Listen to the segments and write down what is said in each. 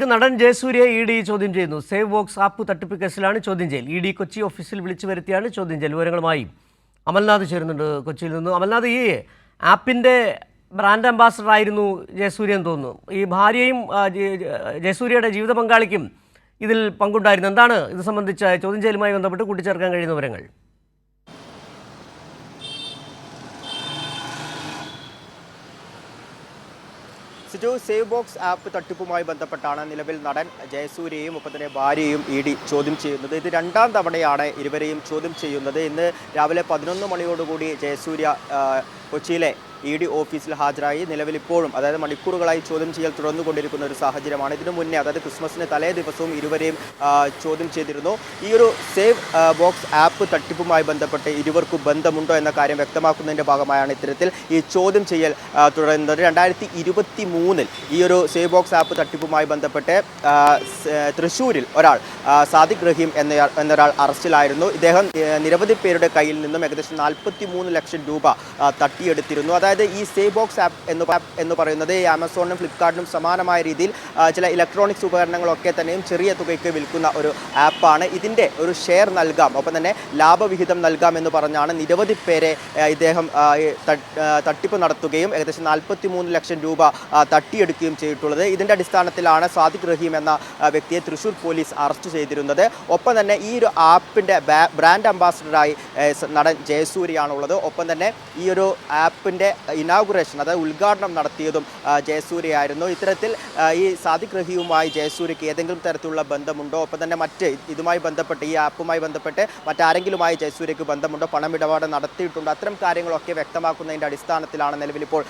നടൻ ജയസൂര്യയെ ഇ.ഡി. ചോദ്യം ചെയ്യുന്നു. സേവ് ബോക്സ് ആപ്പ് തട്ടിപ്പ് കേസിലാണ് ചോദ്യം ചെയ്യൽ. ഇ.ഡി. കൊച്ചി ഓഫീസിൽ വിളിച്ചു വരുത്തിയാണ് ചോദ്യം ചെയ്യൽ. വിവരങ്ങളുമായി അമൽനാഥ് ചേരുന്നുണ്ട് കൊച്ചിയിൽ നിന്ന്. അമൽനാഥ്, ഈ ആപ്പിൻ്റെ ബ്രാൻഡ് അംബാസഡർ ആയിരുന്നു ജയസൂര്യ എന്ന് തോന്നുന്നു. ഈ ഭാര്യയും ജയസൂര്യയുടെ ജീവിത പങ്കാളിക്കും ഇതിൽ പങ്കുണ്ടായിരുന്നു. എന്താണ് ഇത് സംബന്ധിച്ച ചോദ്യം ചെയ്യലുമായി ബന്ധപ്പെട്ട് കൂട്ടിച്ചേർക്കാൻ കഴിയുന്ന വിവരങ്ങൾ? സിജു, സേവ് ബോക്സ് ആപ്പ് തട്ടിപ്പുമായി ബന്ധപ്പെട്ടാണ് നിലവിൽ നടൻ ജയസൂര്യയും ഒപ്പം തന്നെ ഭാര്യയും ഇ.ഡി. ചോദ്യം ചെയ്യുന്നത്. ഇത് രണ്ടാം തവണയാണ് ഇരുവരെയും ചോദ്യം ചെയ്യുന്നത്. ഇന്ന് രാവിലെ 11 മണിയോടുകൂടി ജയസൂര്യ കൊച്ചിയിലെ ഇ.ഡി. ഓഫീസിൽ ഹാജരായി. നിലവിൽ ഇപ്പോഴും, അതായത് മണിക്കൂറുകളായി ചോദ്യം ചെയ്യൽ തുടർന്നുകൊണ്ടിരിക്കുന്ന ഒരു സാഹചര്യമാണ്. ഇതിനു മുന്നേ, അതായത് ക്രിസ്മസിന് തലേ ദിവസവും ഇരുവരെയും ചോദ്യം ചെയ്തിരുന്നു. ഈ ഒരു സേവ് ബോക്സ് ആപ്പ് തട്ടിപ്പുമായി ബന്ധപ്പെട്ട് ഇരുവർക്കും ബന്ധമുണ്ടോ എന്ന കാര്യം വ്യക്തമാക്കുന്നതിൻ്റെ ഭാഗമായാണ് ഇത്തരത്തിൽ ഈ ചോദ്യം ചെയ്യൽ തുടരുന്നത്. 2023 ഈ ഒരു സേവ് ബോക്സ് ആപ്പ് തട്ടിപ്പുമായി ബന്ധപ്പെട്ട് തൃശ്ശൂരിൽ ഒരാൾ, സാദിഖ് റഹീം എന്നൊരാൾ അറസ്റ്റിലായിരുന്നു. ഇദ്ദേഹം നിരവധി പേരുടെ കയ്യിൽ നിന്നും ഏകദേശം 43 ലക്ഷം രൂപ തട്ടിയെടുത്തിരുന്നു. അതായത് ഈ സേവ് ബോക്സ് ആപ്പ് എന്ന് പറയുന്നത് ഈ ആമസോണിനും ഫ്ലിപ്കാർട്ടിനും സമാനമായ രീതിയിൽ ചില ഇലക്ട്രോണിക്സ് ഉപകരണങ്ങളൊക്കെ തന്നെയും ചെറിയ തുകയ്ക്ക് വിൽക്കുന്ന ഒരു ആപ്പാണ്. ഇതിൻ്റെ ഒരു ഷെയർ നൽകാം, ഒപ്പം തന്നെ ലാഭവിഹിതം നൽകാം എന്ന് പറഞ്ഞാണ് നിരവധി പേരെ ഇദ്ദേഹം തട്ടിപ്പ് നടത്തുകയും ഏകദേശം 43 ലക്ഷം രൂപ തട്ടിയെടുക്കുകയും ചെയ്തിട്ടുള്ളത്. ഇതിൻ്റെ അടിസ്ഥാനത്തിലാണ് സാദിഖ് റഹീം എന്ന വ്യക്തിയെ തൃശ്ശൂർ പോലീസ് അറസ്റ്റ് ചെയ്തിരുന്നത്. ഒപ്പം തന്നെ ഈ ഒരു ആപ്പിൻ്റെ ബ്രാൻഡ് അംബാസഡറായി നടൻ ജയസൂര്യയാണുള്ളത്. ഒപ്പം തന്നെ ഈ ഒരു ആപ്പിൻ്റെ ഇനാഗുറേഷൻ, അതായത് ഉദ്ഘാടനം നടത്തിയതും ജയസൂര്യയായിരുന്നു. ഇത്തരത്തിൽ ഈ സാദിഖ് റഹീമുമായി ജയസൂര്യയ്ക്ക് ഏതെങ്കിലും തരത്തിലുള്ള ബന്ധമുണ്ടോ, ഒപ്പം തന്നെ ഇതുമായി ബന്ധപ്പെട്ട്, ഈ ആപ്പുമായി ബന്ധപ്പെട്ട് മറ്റാരെങ്കിലുമായി ജയസൂര്യയ്ക്ക് ബന്ധമുണ്ടോ, പണമിടപാട് നടത്തിയിട്ടുണ്ടോ, അത്തരം കാര്യങ്ങളൊക്കെ വ്യക്തമാക്കുന്നതിൻ്റെ അടിസ്ഥാനത്തിലാണ് നിലവിലിപ്പോൾ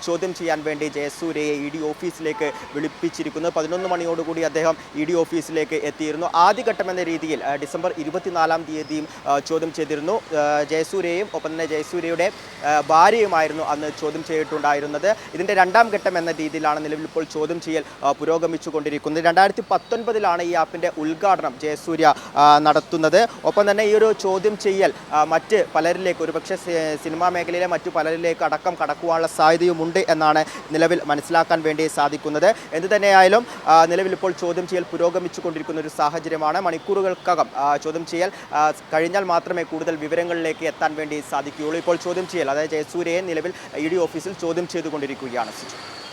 ചോദ്യം ചെയ്യാൻ വേണ്ടി ജയസൂര്യയെ ഇ.ഡി. ഓഫീസിലേക്ക് വിളിപ്പിച്ചിരിക്കുന്നത്. 11 മണിയോടുകൂടി അദ്ദേഹം ഇ.ഡി. ഓഫീസിലേക്ക് എത്തിയിരുന്നു. ആദ്യഘട്ടമെന്ന രീതിയിൽ ഡിസംബർ 24 തീയതിയും ചോദ്യം ചെയ്തിരുന്നു. ജയസൂര്യയും ഒപ്പം തന്നെ ജയസൂര്യയുടെ ഭാര്യയുമായിരുന്നു അന്ന് ചോദ്യം ചെയ്തിട്ടുണ്ടായിരുന്നത്. ഇതിൻ്റെ രണ്ടാം ഘട്ടം എന്ന രീതിയിലാണ് നിലവിൽ ഇപ്പോൾ ചോദ്യം ചെയ്യൽ പുരോഗമിച്ചുകൊണ്ടിരിക്കുന്നത്. 2019 ഈ ആപ്പിൻ്റെ ഉദ്ഘാടനം ജയസൂര്യ നടത്തുന്നത്. ഒപ്പം തന്നെ ഈ ഒരു ചോദ്യം ചെയ്യൽ മറ്റ് പലരിലേക്ക്, ഒരുപക്ഷെ സിനിമാ മേഖലയിലെ മറ്റു പലരിലേക്ക് അടക്കം കടക്കുവാനുള്ള സാധ്യതയുമുണ്ട് എന്നാണ് നിലവിൽ മനസ്സിലാക്കാൻ വേണ്ടി സാധിക്കുന്നത്. എന്തു തന്നെയായാലും നിലവിൽ ഇപ്പോൾ ചോദ്യം ചെയ്യൽ പുരോഗമിച്ചുകൊണ്ടിരിക്കുന്ന ഒരു സാഹചര്യമാണ്. മണിക്കൂറുകൾക്കകം ചോദ്യം ചെയ്യൽ കഴിഞ്ഞാൽ മാത്രമേ കൂടുതൽ വിവരങ്ങളിലേക്ക് എത്താൻ വേണ്ടി സാധിക്കുകയുള്ളൂ. ഇപ്പോൾ ചോദ്യം ചെയ്യൽ, അതായത് ജയസൂര്യയെ നിലവിൽ ഇ.ഡി. ഓഫീസിൽ ചോദ്യം ചെയ്തുകൊണ്ടിരിക്കുകയാണ്.